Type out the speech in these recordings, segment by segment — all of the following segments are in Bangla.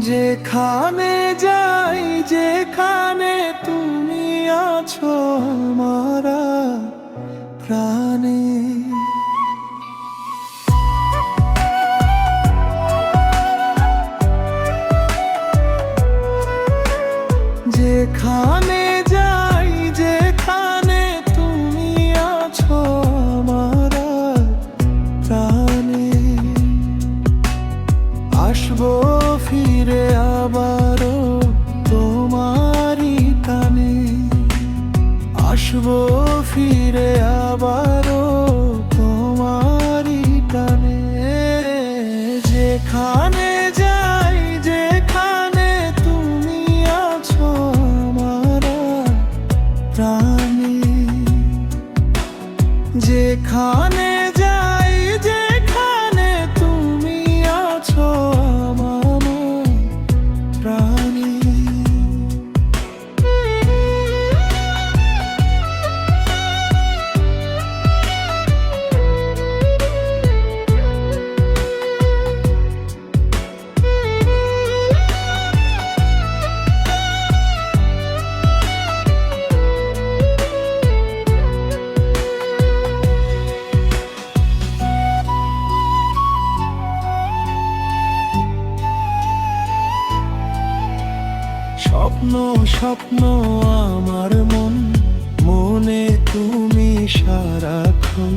যেখানে যাই যেখানে তুমি আছো আমার প্রাণে, যেখানে যাই যেখানে তুমি আছো আমার প্রাণে, আসবো ফিরে আবারও তোমারই টানে, আসবো ফিরে আবারও তোমারই টানে। যেখানে যাই যেখানে তুমি আছো আমার প্রাণে, যেখানে যাই যেখানে তুমি আছো আমার প্রাণে। স্বপ্ন স্বপ্ন আমার মন, মনে তুমি সারাক্ষণ,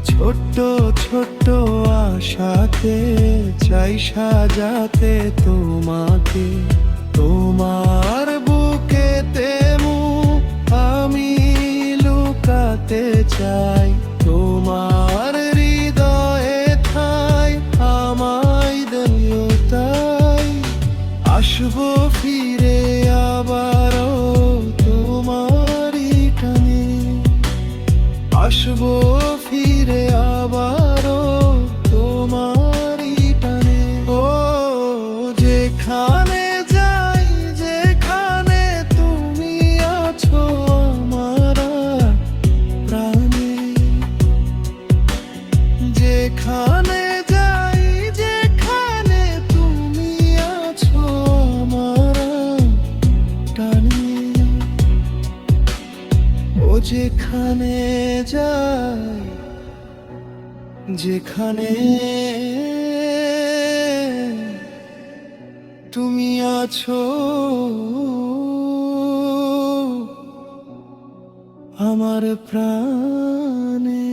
ছোট্ট ছোট্ট আশাতে চাই সাজাতে তোমাকে, তোমার বুকেতে মুখ আমি লুকাতে চাই, তোমার হৃদয়ে ঠাই আমায় দিও তাই, আসবো ফিরে আবারও তোমারই টানে, আসবো ফিরে আবারও তোমারই টানে। ও যেখানে যাই যেখানে তুমি আছো আমার প্রাণে, যেখানে যাই যেখানে তুমি আছো আমার টানে। ও যেখানে যাই যেখানে তুমি আছো আমার প্রাণে।